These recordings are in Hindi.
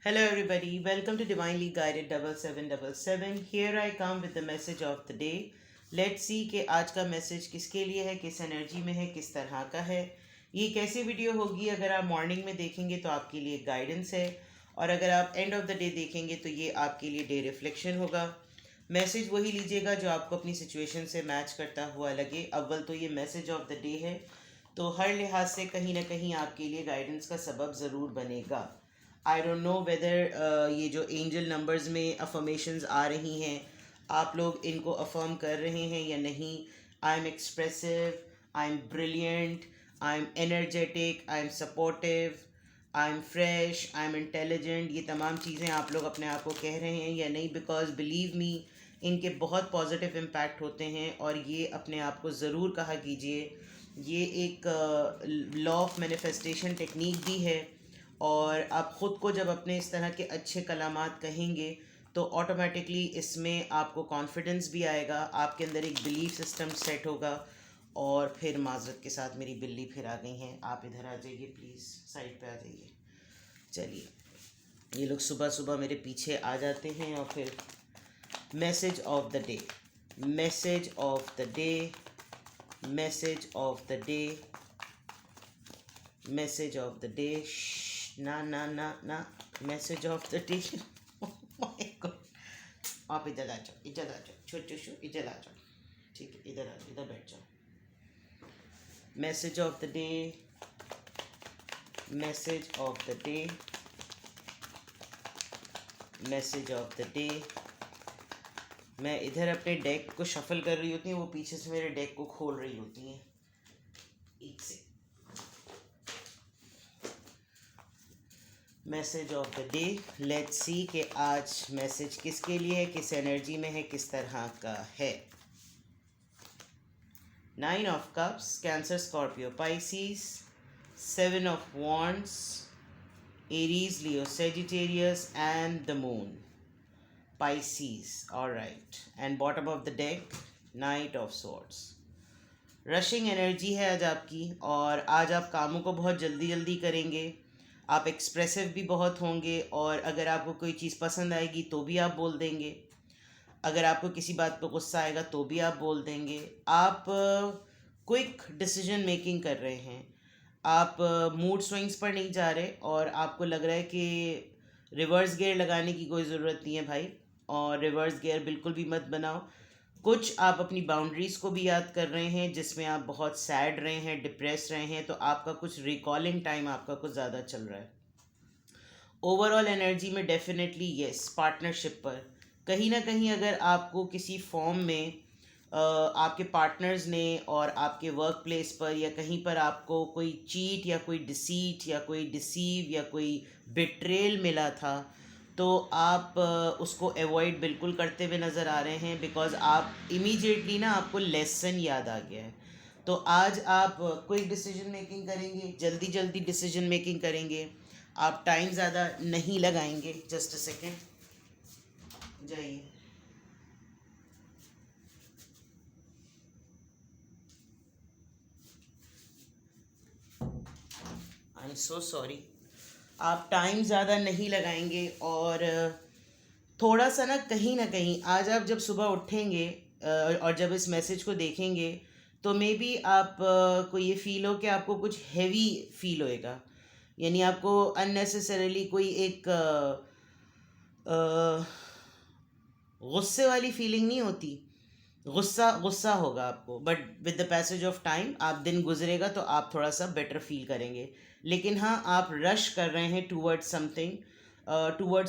Hello, everybody. Welcome to Divinely Guided 7777. Here I come with the message of the day. Let's see कि आज का मैसेज किसके लिए है, किस एनर्जी में है, किस तरह का है. ये कैसी वीडियो होगी? अगर आप मॉर्निंग में देखेंगे तो आपके लिए गाइडेंस है, और अगर आप एंड ऑफ द डे देखेंगे तो ये आपके लिए डे रिफ्लेक्शन होगा. मैसेज वही लीजिएगा जो आपको अपनी सिचुएशन से मैच करता हुआ लगे. अव्वल तो ये मैसेज ऑफ द डे है, तो हर लिहाज से कहीं ना कहीं आपके लिए गाइडेंस का सबब ज़रूर बनेगा. आई डोंट नो वेदर ये जो एंजल नंबर्स में अफर्मेशंस आ रही हैं, आप लोग इनको अफर्म कर रहे हैं या नहीं. I am expressive, I am brilliant, I am energetic, I am supportive, I am fresh, I am intelligent, ये तमाम चीज़ें आप लोग अपने आप को कह रहे हैं या नहीं. बिकॉज बिलीव मी, इनके बहुत पॉजिटिव इम्पैक्ट होते हैं, और ये अपने आप को ज़रूर कहा कीजिए. ये एक लॉ ऑफ मैनिफेस्टेशन टेक्निक भी है, और आप ख़ुद को जब अपने इस तरह के अच्छे कलामात कहेंगे तो ऑटोमेटिकली इसमें आपको कॉन्फिडेंस भी आएगा, आपके अंदर एक बिलीफ सिस्टम सेट होगा. और फिर माजरत के साथ मेरी बिल्ली फिर आ गई हैं, आप इधर आ जाइए प्लीज़, साइड पे आ जाइए. चलिए, ये लोग सुबह सुबह मेरे पीछे आ जाते हैं. और फिर message of the day, message of the day, message of the day, message of the day. ना ना ना ना, मैसेज ऑफ द डे. आप इधर आ जाओ, इधर आ जाओ, छोटू शो इधर आ जाओ. ठीक है, इधर आ जाओ, इधर बैठ जाओ. Message of the day, message of the day, message of the day. मैं इधर अपने डेक को शफल कर रही होती हूँ, वो पीछे से मेरे डेक को खोल रही होती हैं. एक से message of the day. Let's see कि आज मैसेज किसके लिए है, किस एनर्जी में है, किस तरह का है. 9 of cups, cancer, Scorpio, Pisces. 7 of wands, Aries, Leo, Sagittarius, and the moon, Pisces. Alright. And bottom of the deck, night of swords. Rushing energy है आज आपकी, और आज आप कामों को बहुत जल्दी जल्दी करेंगे. आप एक्सप्रेसिव भी बहुत होंगे, और अगर आपको कोई चीज़ पसंद आएगी तो भी आप बोल देंगे. अगर आपको किसी बात पर गुस्सा आएगा तो भी आप बोल देंगे. आप क्विक डिसीजन मेकिंग कर रहे हैं. आप मूड स्विंग्स पर नहीं जा रहे, और आपको लग रहा है कि रिवर्स गियर लगाने की कोई ज़रूरत नहीं है भाई, और रिवर्स गियर बिल्कुल भी मत बनाओ. कुछ आप अपनी बाउंड्रीज़ को भी याद कर रहे हैं जिसमें आप बहुत सैड रहे हैं, डिप्रेस रहे हैं, तो आपका कुछ रिकॉलिंग टाइम आपका कुछ ज़्यादा चल रहा है. ओवरऑल एनर्जी में डेफिनेटली येस, पार्टनरशिप पर कहीं ना कहीं अगर आपको किसी फॉर्म में आपके पार्टनर्स ने और आपके वर्क प्लेस पर या कहीं पर आपको कोई चीट या कोई डिसीट या कोई डिसीव या कोई बिट्रेल मिला था, तो आप उसको अवॉइड बिल्कुल करते हुए नज़र आ रहे हैं. बिकॉज आप इमीडिएटली ना, आपको लेसन याद आ गया है. तो आज आप क्विक डिसीजन मेकिंग करेंगे, जल्दी जल्दी डिसीजन मेकिंग करेंगे. आप टाइम ज़्यादा नहीं लगाएंगे. जस्ट अ सेकेंड, जाइए. I am so sorry. आप टाइम ज़्यादा नहीं लगाएंगे, और थोड़ा सा ना कहीं आज आप जब सुबह उठेंगे और जब इस मैसेज को देखेंगे, तो मे बी आप को ये फील हो कि आपको कुछ हैवी फील होएगा. यानी आपको अननेसेसरीली कोई एक गुस्से वाली फीलिंग नहीं होती. गुस्सा गुस्सा होगा आपको, but with the passage of time आप दिन गुजरेगा तो आप थोड़ा सा बेटर फील करेंगे. लेकिन हाँ, आप रश कर रहे हैं टूवर्ड्स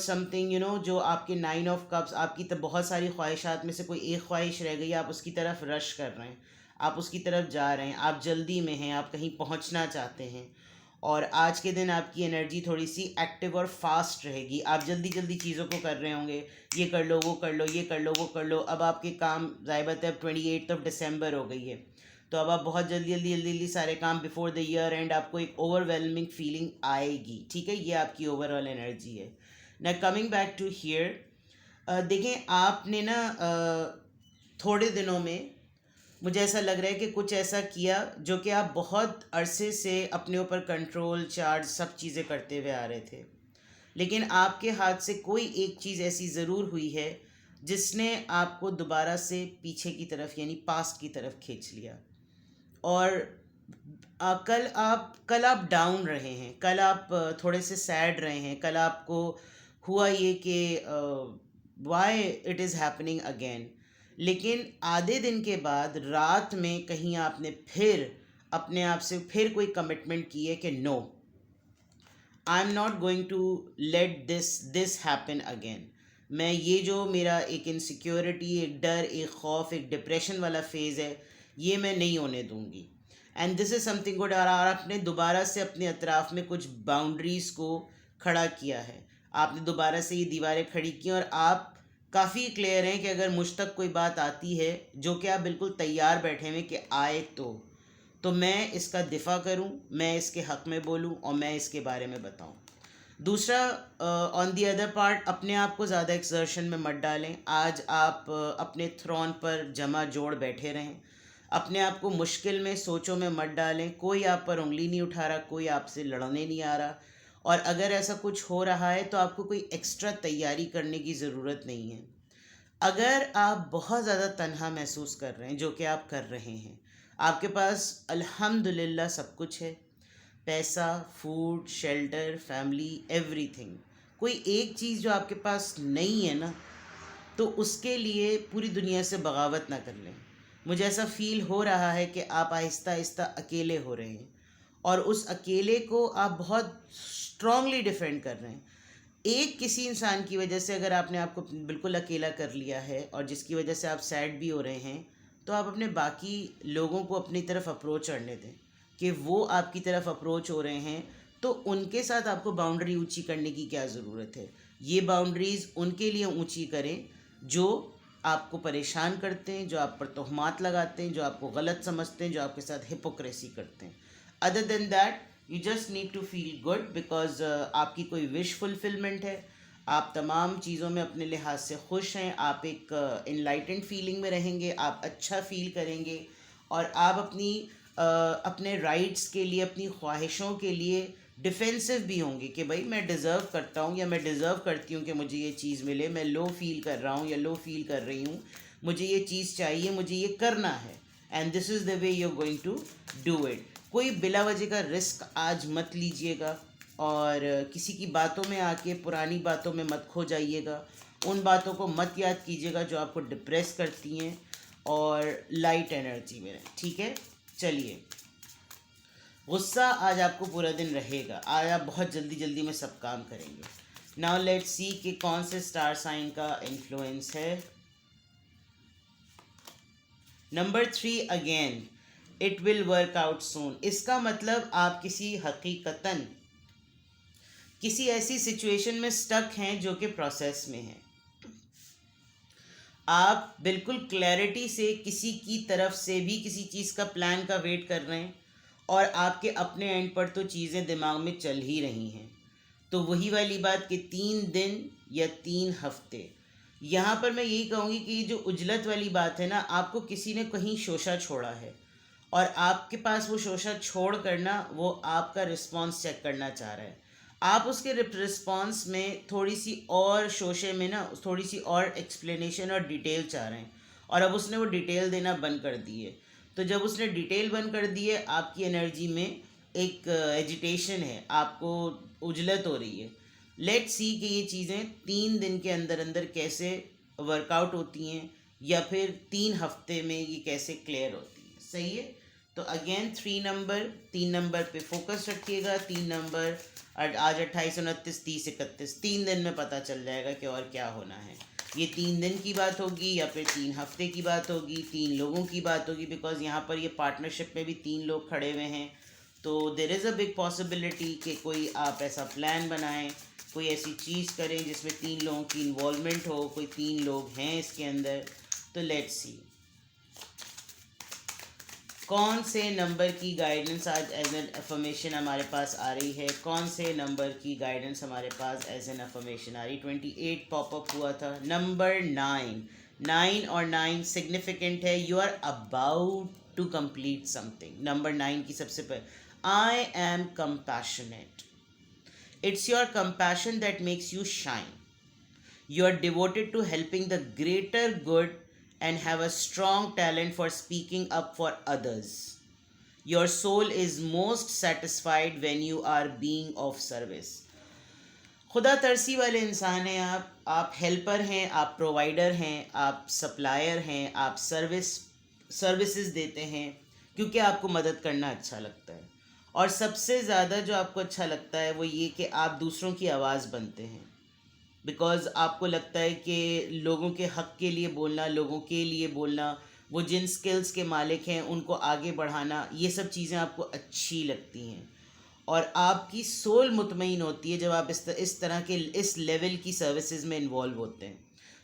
समथिंग जो आपके 9 ऑफ कप्स, आपकी तो बहुत सारी ख्वाहिशात में से कोई एक ख्वाहिश रह गई, आप उसकी तरफ रश कर रहे हैं, आप उसकी तरफ जा रहे हैं, आप जल्दी में हैं, आप कहीं पहुंचना चाहते हैं. और आज के दिन आपकी एनर्जी थोड़ी सी एक्टिव और फास्ट रहेगी. आप जल्दी जल्दी चीज़ों को कर रहे होंगे, ये कर लो, वो कर लो, ये कर लो, वो कर लो. अब आपके काम ज़ाहिर है, अब 28 ऑफ दिसंबर हो गई है, तो अब आप बहुत जल्दी जल्दी जल्दी जल्दी सारे काम बिफोर द ईयर एंड, आपको एक ओवरवेलमिंग फीलिंग आएगी. ठीक है, ये आपकी ओवरऑल एनर्जी है. ना कमिंग बैक टू हियर, देखें आपने ना थोड़े दिनों में मुझे ऐसा लग रहा है कि कुछ ऐसा किया जो कि आप बहुत अरसे से अपने ऊपर कंट्रोल, चार्ज, सब चीज़ें करते हुए आ रहे थे. लेकिन आपके हाथ से कोई एक चीज़ ऐसी ज़रूर हुई है जिसने आपको दोबारा से पीछे की तरफ यानी पास्ट की तरफ खींच लिया। और कल आप डाउन रहे हैं, कल आप थोड़े से सैड रहे हैं, कल आपको हुआ ये कि why it is happening again. लेकिन आधे दिन के बाद रात में कहीं आपने फिर अपने आप से फिर कोई कमिटमेंट की है कि no, I am not going to let this happen again. मैं ये जो मेरा एक इनसिक्योरिटी, एक डर, एक खौफ, एक डिप्रेशन वाला फेज़ है, ये मैं नहीं होने दूंगी। And this is something good. और आपने दोबारा से अपने अतराफ़ में कुछ बाउंड्रीज़ को खड़ा किया है, आपने दोबारा से ये दीवारें खड़ी की और आप काफ़ी क्लियर हैं कि अगर मुझ तक कोई बात आती है जो कि आप बिल्कुल तैयार बैठे हुए कि आए तो मैं इसका दिफ़ा करूं, मैं इसके हक़ में बोलूं और मैं इसके बारे में बताऊं। दूसरा, ऑन दी अदर पार्ट, अपने आप को ज़्यादा एक्सर्शन में मत डालें। आज आप अपने थ्रोन पर जमा जोड़ बैठे रहें, अपने आप को मुश्किल में, सोचों में मत डालें। कोई आप पर उंगली नहीं उठा रहा, कोई आपसे लड़ने नहीं आ रहा। और अगर ऐसा कुछ हो रहा है तो आपको कोई एक्स्ट्रा तैयारी करने की ज़रूरत नहीं है। अगर आप बहुत ज़्यादा तन्हा महसूस कर रहे हैं, जो कि आप कर रहे हैं, आपके पास अल्हम्दुलिल्लाह सब कुछ है, पैसा, फूड, शेल्टर, फैमिली, एवरीथिंग। कोई एक चीज़ जो आपके पास नहीं है ना, तो उसके लिए पूरी दुनिया से बगावत ना कर लें। मुझे ऐसा फ़ील हो रहा है कि आप आहिस्ता आहिस्ता अकेले हो रहे हैं और उस अकेले को आप बहुत स्ट्रांगली डिफेंड कर रहे हैं। एक किसी इंसान की वजह से अगर आपने आपको बिल्कुल अकेला कर लिया है और जिसकी वजह से आप सैड भी हो रहे हैं, तो आप अपने बाकी लोगों को अपनी तरफ अप्रोच करने दें कि वो आपकी तरफ अप्रोच हो रहे हैं, तो उनके साथ आपको बाउंड्री ऊंची करने की क्या ज़रूरत है। ये बाउंड्रीज़ उनके लिए ऊंची करें जो आपको परेशान करते हैं, जो आप पर तोहमात लगाते हैं, जो आपको गलत समझते हैं, जो आपके साथ हिपोक्रेसी करते हैं। Other than that, you just need to feel good because आपकी कोई विश फुलफिलमेंट है, आप तमाम चीज़ों में अपने लिहाज से खुश हैं, आप एक इनलाइटेंड फीलिंग में रहेंगे, आप अच्छा फील करेंगे और आप अपने राइट्स के लिए, अपनी ख्वाहिशों के लिए डिफेंसिव भी होंगे कि भाई मैं डिज़र्व करता हूँ या मैं डिज़र्व करती हूँ कि मुझे ये चीज़ मिले, मैं लो फील कर रहा हूँ या लो फील कर रही हूँ, मुझे ये चीज़ चाहिए, मुझे ये करना है, and this is the way you are going to do it. कोई बिला वजह का रिस्क आज मत लीजिएगा और किसी की बातों में आके पुरानी बातों में मत खो जाइएगा। उन बातों को मत याद कीजिएगा जो आपको डिप्रेस करती हैं और लाइट एनर्जी में रहें, ठीक है। चलिए, गुस्सा आज आपको पूरा दिन रहेगा, आज आप बहुत जल्दी जल्दी में सब काम करेंगे। नाउ लेट्स सी कि कौन से स्टार साइन का इन्फ्लुएंस है। Number 3 again, it will work out soon. इसका मतलब आप हकीकतन किसी ऐसी सिचुएशन में स्टक हैं जो कि प्रोसेस में है। आप बिल्कुल क्लैरिटी से किसी की तरफ से भी किसी चीज़ का प्लान का वेट कर रहे हैं और आपके अपने एंड पर तो चीज़ें दिमाग में चल ही रही हैं। तो वही वाली बात कि 3 दिन या 3 हफ्ते, यहाँ पर मैं यही कहूँगी कि ये जो उजलत वाली बात है ना, आपको किसी ने कहीं शोशा छोड़ा है और आपके पास वो शोशा छोड़ कर ना वो आपका रिस्पॉन्स चेक करना चाह रहा है। आप उसके रिस्पॉन्स में थोड़ी सी और शोशे में ना थोड़ी सी और एक्सप्लेनेशन और डिटेल चाह रहे हैं और अब उसने वो डिटेल देना बंद कर दी है। तो जब उसने डिटेल बंद कर दी है, आपकी एनर्जी में एक एजिटेशन है, आपको उजलत हो रही है। लेट्स सी कि ये चीज़ें 3 दिन के अंदर अंदर कैसे वर्कआउट होती हैं या फिर 3 हफ्ते में ये कैसे क्लियर होती है। सही है। तो अगेन 3 नंबर पे फोकस रखिएगा। 3 नंबर आज 28, 29, 30, 31, 3 दिन में पता चल जाएगा कि और क्या होना है। ये 3 दिन की बात होगी या फिर 3 हफ्ते की बात होगी, 3 लोगों की बात होगी, बिकॉज यहाँ पर ये पार्टनरशिप में भी 3 लोग खड़े हुए हैं। तो there is a big possibility कि कोई आप ऐसा प्लान बनाएं, कोई ऐसी चीज़ करें जिसमें 3 लोगों की इन्वॉल्वमेंट हो, कोई 3 लोग हैं इसके अंदर। तो लेट्स सी कौन से नंबर की गाइडेंस आज एज एन अफर्मेशन हमारे पास आ रही है, कौन से नंबर की गाइडेंस हमारे पास एज एन अफर्मेशन आ रही। 28 पॉपअप हुआ था। नंबर 9 और 9 सिग्निफिकेंट है। You are about to complete something. Number 9 की सबसे पहले, I am compassionate. It's your compassion that makes you shine. You are devoted to helping the greater good and have a strong talent for speaking up for others. Your soul is most satisfied when you are being of service. खुदा तरसी वाले इंसान हैं आप हेल्पर हैं, आप प्रोवाइडर हैं, आप सप्लायर हैं, आप सर्विसेज देते हैं क्योंकि आपको मदद करना अच्छा लगता है। और सबसे ज़्यादा जो आपको अच्छा लगता है वो ये कि आप दूसरों की आवाज़ बनते हैं, बिकॉज़ आपको लगता है कि लोगों के हक़ के लिए बोलना, लोगों के लिए बोलना, वो जिन स्किल्स के मालिक हैं उनको आगे बढ़ाना, ये सब चीज़ें आपको अच्छी लगती हैं और आपकी सोल मुतमईन होती है जब आप इस तरह के इस लेवल की सर्विसेज में इन्वॉल्व होते हैं।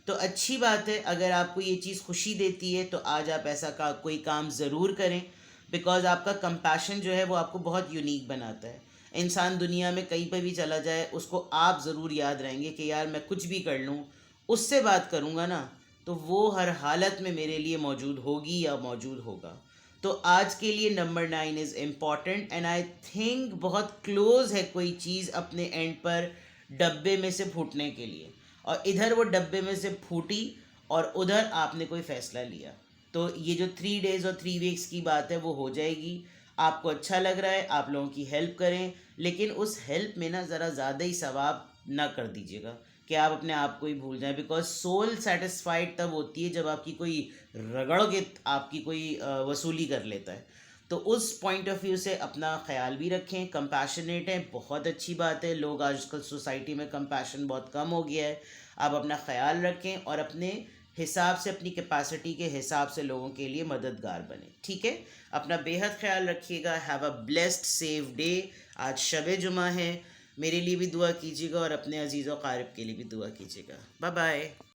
तो अच्छी बात है, अगर आपको ये चीज़ खुशी देती है तो आज आप ऐसा कोई काम ज़रूर करें, बिकॉज़ आपका कंपैशन जो है वो आपको बहुत यूनिक बनाता है। इंसान दुनिया में कहीं पर भी चला जाए उसको आप ज़रूर याद रहेंगे कि यार मैं कुछ भी कर लूँ, उससे बात करूँगा ना तो वो हर हालत में मेरे लिए मौजूद होगी या मौजूद होगा। तो आज के लिए number 9 is important and I think बहुत क्लोज है कोई चीज़ अपने एंड पर डब्बे में से फूटने के लिए, और इधर वो डब्बे में से फूटी और उधर आपने कोई फ़ैसला लिया। तो ये जो 3 डेज़ और 3 वीक्स की बात है वो हो जाएगी। आपको अच्छा लग रहा है, आप लोगों की हेल्प करें, लेकिन उस हेल्प में ना ज़रा ज़्यादा ही सवाब ना कर दीजिएगा कि आप अपने आप को ही भूल जाएं, बिकॉज सोल सेटिस्फाइड तब होती है जब आपकी कोई रगड़ के आपकी कोई वसूली कर लेता है। तो उस पॉइंट ऑफ व्यू से अपना ख्याल भी रखें, कंपैशनेट हैं, बहुत अच्छी बात है। लोग आजकल सोसाइटी में कंपैशन बहुत कम हो गया है। आप अपना ख्याल रखें और अपने हिसाब से, अपनी कैपेसिटी के हिसाब से लोगों के लिए मददगार बने, ठीक है। अपना बेहद ख्याल रखिएगा। Have a blessed safe day. आज शब जुमा है, मेरे लिए भी दुआ कीजिएगा और अपने अजीज़ व क़ारिब के लिए भी दुआ कीजिएगा। Bye bye.